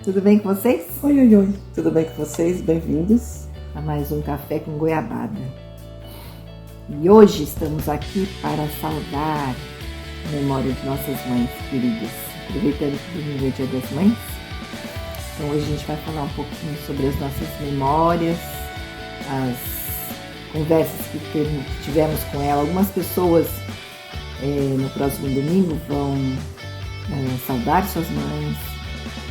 Tudo bem com vocês? Oi, oi, oi. Tudo bem com vocês? Bem-vindos a mais um Café com Goiabada. E hoje estamos aqui para saudar a memória de nossas mães queridas, aproveitando que domingo é Dia das Mães. Então hoje a gente vai falar um pouquinho sobre as nossas memórias, as conversas que tivemos com ela. Algumas pessoas no próximo domingo vão saudar suas mães,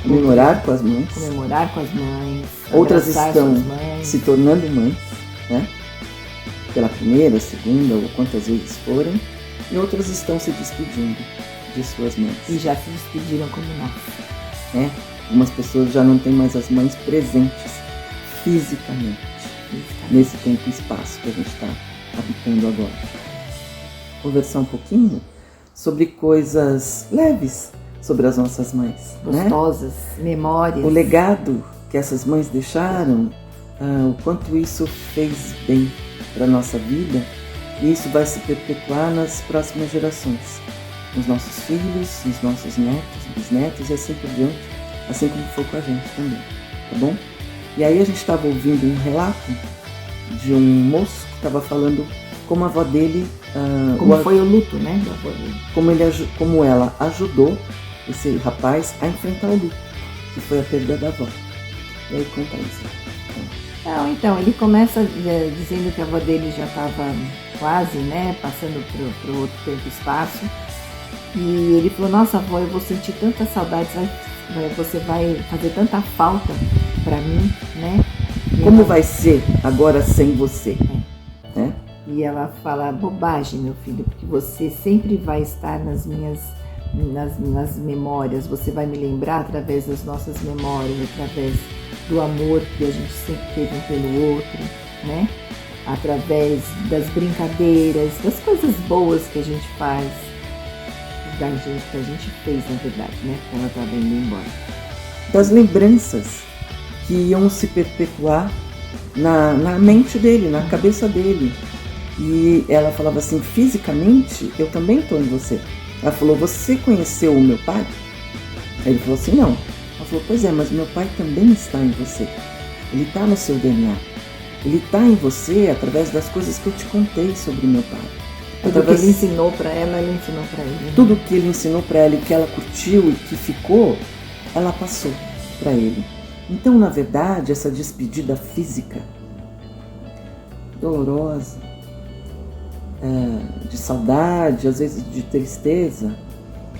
comemorar com as mães. Outras estão se tornando mães, né? Pela primeira, segunda ou quantas vezes forem. E outras estão se despedindo de suas mães. E já se despediram como nós. Algumas pessoas já não têm mais as mães presentes fisicamente nesse tempo e espaço que a gente está habitando agora. Conversar um pouquinho sobre coisas leves sobre as nossas mães. Gostosas, né? Memórias. O legado que essas mães deixaram, o quanto isso fez bem para a nossa vida, e isso vai se perpetuar nas próximas gerações, nos nossos filhos, nos nossos netos, bisnetos e assim por diante, assim como foi com a gente também, tá bom? E aí a gente estava ouvindo um relato de um moço que estava falando como a avó dele... foi o luto, né, da avó dele. Como ela ajudou esse rapaz a enfrentar o luto, que foi a perda da avó. E aí conta isso. Então, ele começa dizendo que a avó dele já estava quase, né, passando para outro tempo e espaço. E ele falou, nossa avó, eu vou sentir tanta saudade, você vai fazer tanta falta para mim, né? Como vai ser agora sem você? Né? E ela fala, bobagem, meu filho, porque você sempre vai estar nas memórias, você vai me lembrar através das nossas memórias, através do amor que a gente sempre teve um pelo outro, né? Através das brincadeiras, das coisas boas que a gente faz, que a gente fez, na verdade, né? Quando ela estava indo embora. Das lembranças que iam se perpetuar na mente dele, na cabeça dele. E ela falava assim, fisicamente, eu também estou em você. Ela falou, você conheceu o meu pai? Aí ele falou assim, não. Ela falou, pois é, mas meu pai também está em você. Ele está no seu DNA. Ele está em você através das coisas que eu te contei sobre meu pai. Tudo que ele ensinou para ela, ele ensinou para ele. Né? Tudo que ele ensinou para ela e que ela curtiu e que ficou, ela passou para ele. Então, na verdade, essa despedida física, dolorosa, de saudade, às vezes de tristeza,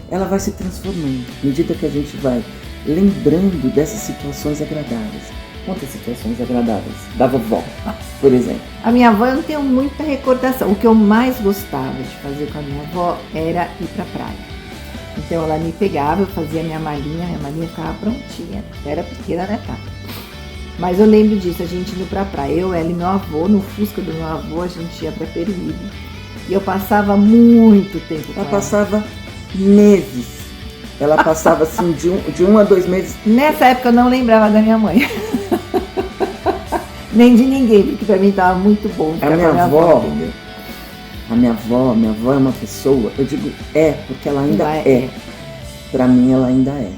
ela vai se transformando à medida que a gente vai lembrando dessas situações agradáveis. Quantas situações agradáveis da vovó, por exemplo? A minha avó eu não tenho muita recordação. O que eu mais gostava de fazer com a minha avó era ir pra praia. Então ela me pegava, eu fazia minha malinha ficava prontinha. Era pequena, né, tá? Mas eu lembro disso, a gente indo pra praia. Eu, ela e meu avô, no Fusca do meu avô, a gente ia pra Peruíbe. E eu passava muito tempo com ela. Ela passava meses. Ela passava assim de um a 2 meses. Nessa época eu não lembrava da minha mãe. Nem de ninguém, porque pra mim tava muito bom. A minha avó é uma pessoa, eu digo porque ela ainda é. Pra mim ela ainda é.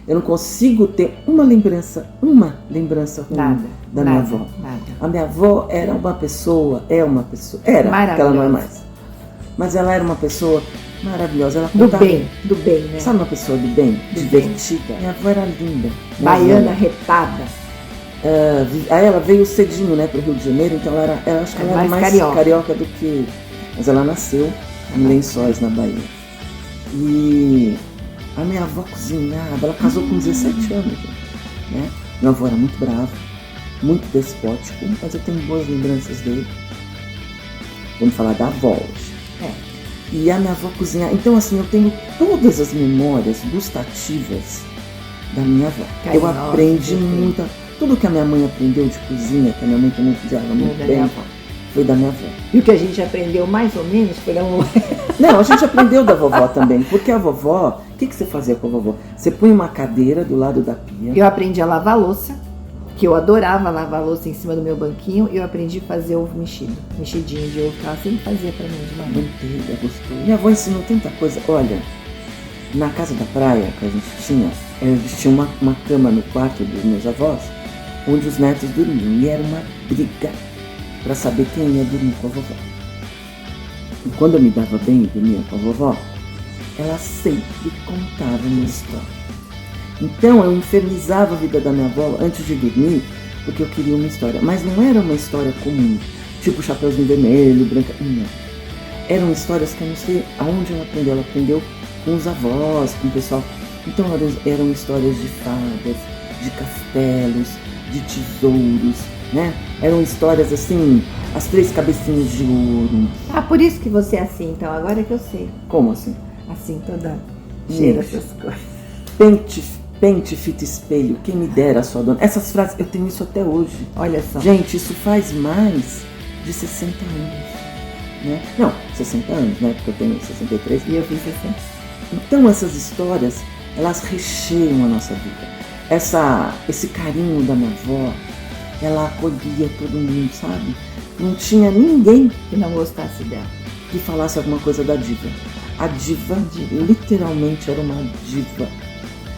Eu não consigo ter uma lembrança ruim da minha avó. Nada. A minha avó era uma pessoa, porque ela não é mais. Mas ela era uma pessoa maravilhosa. Ela contava, do bem, né? Sabe uma pessoa do bem? Divertida. Minha avó era linda. Baiana, retada. Aí ela veio cedinho, né, pro Rio de Janeiro, então acho que ela era mais carioca do que... Mas ela nasceu em Lençóis, na Bahia. E a minha avó cozinhava, ela casou com 17 anos, né? Meu avô era muito bravo, muito despótico, mas eu tenho boas lembranças dele. Vamos falar da avó hoje. E a minha avó cozinhava. Então, assim, eu tenho todas as memórias gustativas da minha avó. Eu aprendi muito. Tudo que a minha mãe aprendeu de cozinha, que a minha mãe também cozinhava muito bem, foi da minha avó. E o que a gente aprendeu mais ou menos foi da vovó. Não, a gente aprendeu da vovó também, porque a vovó, o que você fazia com a vovó? Você punha uma cadeira do lado da pia. Eu aprendi a lavar louça, que eu adorava lavar louça em cima do meu banquinho, e eu aprendi a fazer ovo mexido, mexidinho de ovo, que ela sempre fazia pra mim de manhã. Manteiga, gostoso. Minha avó ensinou tanta coisa. Olha, na casa da praia que a gente tinha, eles tinham uma cama no quarto dos meus avós, onde os netos dormiam. E era uma briga para saber quem ia dormir com a vovó. E quando eu me dava bem e dormia com a vovó, ela sempre contava uma história. Então eu infernizava a vida da minha avó antes de dormir, porque eu queria uma história. Mas não era uma história comum, tipo Chapeuzinho Vermelho, Branca... Não. Eram histórias que eu não sei aonde ela aprendeu. Ela aprendeu com os avós, com o pessoal. Então eram histórias de fadas, de castelos, de tesouros, né? Eram histórias assim, as 3 cabecinhas de ouro. Ah, por isso que você é assim, então, agora é que eu sei. Como assim? Assim, toda cheia dessas coisas. Pente, fita, espelho, quem me dera a sua dona. Essas frases, eu tenho isso até hoje. Olha só. Gente, isso faz mais de 60 anos. Né? Não, 60 anos, né? Porque eu tenho 63. E eu fiz 60. Então essas histórias, elas recheiam a nossa vida. Esse carinho da minha avó, ela acolhia todo mundo, sabe? Não tinha ninguém que não gostasse dela, que falasse alguma coisa da diva. A diva, literalmente, era uma diva.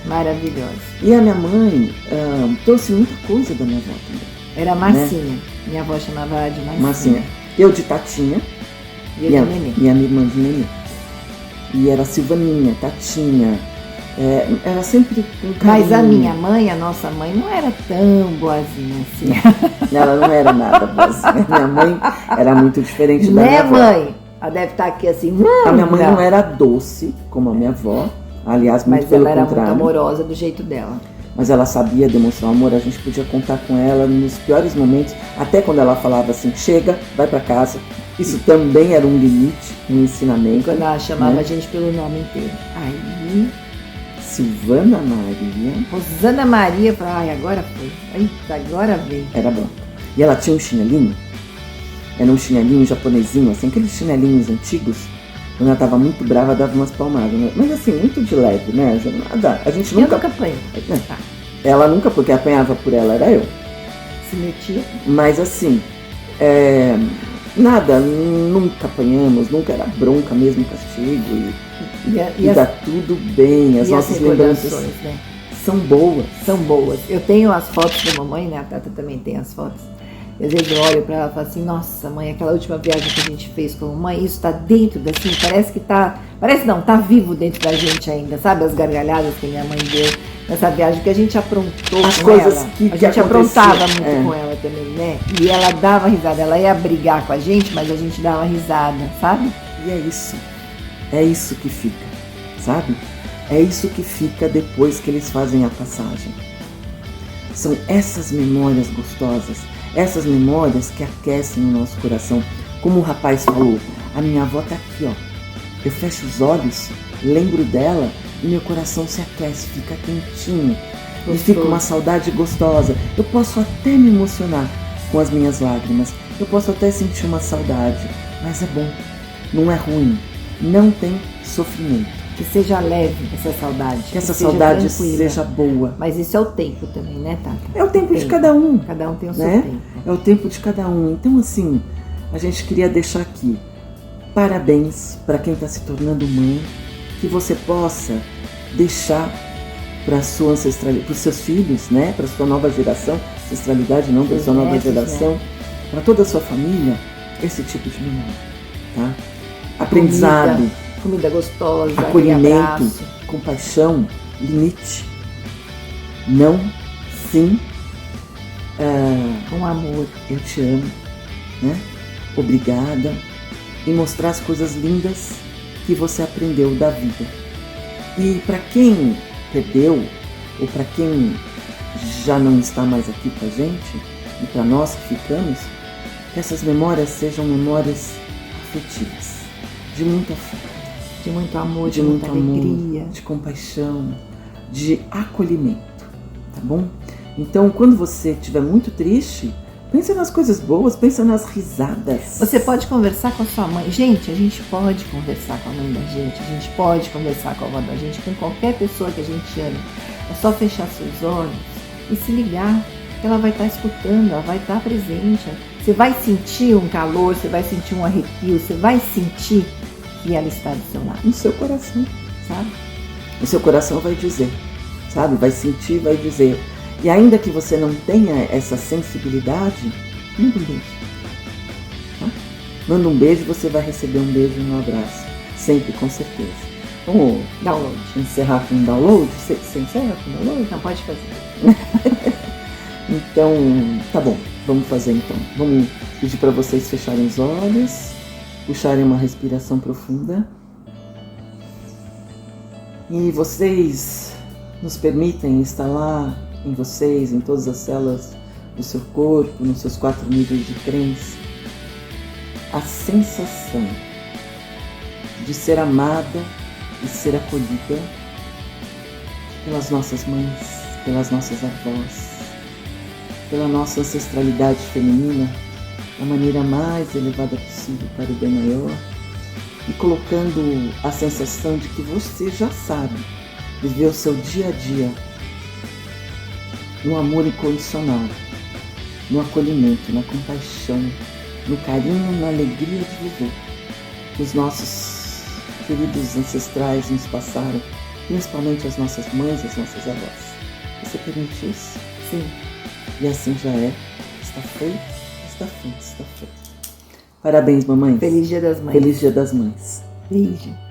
Maravilhosa. E a minha mãe trouxe muita coisa da minha avó também. Era Marcinha. Né? Minha avó chamava ela de Marcinha. Eu de Tatinha. E eu de Nenê. E a minha irmã de Nenê. E era Silvaninha, Tatinha. Era sempre um carinho. Mas a minha mãe, a nossa mãe, não era tão boazinha assim. Ela não era nada boazinha. Minha mãe era muito diferente da minha avó. Mãe? Ela deve estar aqui assim. A minha mãe não era doce, como a minha avó. Aliás, muito pelo contrário. Mas ela era muito amorosa do jeito dela. Mas ela sabia demonstrar amor, a gente podia contar com ela nos piores momentos, até quando ela falava assim, chega, vai pra casa. Isso também era um limite, um ensinamento. Quando ela chamava a gente pelo nome inteiro. Aí... Silvana Maria. Rosana Maria, ai, agora foi. Eita, agora veio. Era branca. E ela tinha um chinelinho, era um chinelinho japonesinho, assim, aqueles chinelinhos antigos. Quando ela tava muito brava, dava umas palmadas, né? Mas assim, muito de leve, né? Nada. A gente nunca apanhou. Ela nunca, porque apanhava por ela, era eu. Se metia. Mas assim, nada, nunca apanhamos, nunca era bronca mesmo, castigo. E dá tudo bem, as nossas lembranças né? são boas. São boas. Eu tenho as fotos da mamãe, né? A Tata também tem as fotos. E às vezes eu olho pra ela e falo assim, nossa mãe, aquela última viagem que a gente fez com a mamãe, isso tá dentro assim, parece que tá, tá vivo dentro da gente ainda, sabe? As gargalhadas que minha mãe deu nessa viagem, que a gente aprontou as com coisas ela. Que a gente aprontava muito com ela ela também, né? E ela dava risada, ela ia brigar com a gente, mas a gente dava risada, sabe? E é isso que fica, sabe? É isso que fica depois que eles fazem a passagem. São essas memórias gostosas, essas memórias que aquecem o nosso coração. Como o rapaz falou, a minha avó tá aqui, ó. Eu fecho os olhos, lembro dela e meu coração se aquece, fica quentinho. E fica uma saudade gostosa. Eu posso até me emocionar com as minhas lágrimas. Eu posso até sentir uma saudade. Mas é bom, não é ruim. Não tem sofrimento. Que seja leve essa saudade. Que essa saudade seja boa. Mas isso é o tempo também, né, Tata? É o tempo de cada um. Cada um tem o seu tempo. É o tempo de cada um. Então, assim, a gente queria deixar aqui parabéns para quem está se tornando mãe. Que você possa deixar para sua ancestralidade, para os seus filhos, né? Para a sua nova geração. Ancestralidade não, para a sua nova geração. Para toda a sua família, esse tipo de memória. Tá? Aprendizado. Comida gostosa, acolhimento, compaixão, limite, não, sim, com amor, eu te amo, né? Obrigada, e mostrar as coisas lindas que você aprendeu da vida. E para quem perdeu, ou para quem já não está mais aqui com a gente, e para nós que ficamos, que essas memórias sejam memórias afetivas, de muita fé. De muito amor, de muita alegria. Amor, de compaixão, de acolhimento, tá bom? Então, quando você estiver muito triste, pensa nas coisas boas, pensa nas risadas. Você pode conversar com a sua mãe. Gente, a gente pode conversar com a mãe da gente, a gente pode conversar com a avó da gente, com qualquer pessoa que a gente ama. É só fechar seus olhos e se ligar, que ela vai estar escutando, ela vai estar presente. Você vai sentir um calor, você vai sentir um arrepio, você vai sentir que ela está do seu lado. No seu coração, sabe? O seu coração vai dizer, sabe? Vai sentir, vai dizer. E ainda que você não tenha essa sensibilidade, manda um beijo. Tá? Manda um beijo, você vai receber um beijo e um abraço. Sempre, com certeza. Vamos encerrar com um download? Você encerra com um download? Não, pode fazer. Então, tá bom. Vamos fazer então. Vamos pedir para vocês fecharem os olhos, puxarem uma respiração profunda. E vocês nos permitem instalar em vocês, em todas as células do seu corpo, nos seus 4 níveis de crença, a sensação de ser amada e ser acolhida pelas nossas mães, pelas nossas avós, pela nossa ancestralidade feminina, da maneira mais elevada possível para o bem maior, e colocando a sensação de que você já sabe viver o seu dia a dia no amor incondicional, no acolhimento, na compaixão, no carinho, na alegria de viver que os nossos queridos ancestrais nos passaram, principalmente as nossas mães, as nossas avós. Você permite isso? Sim. E assim já é. Está feito, está feito, está feito. Parabéns, mamãe. Feliz Dia das Mães. Feliz Dia das Mães. Feliz Dia.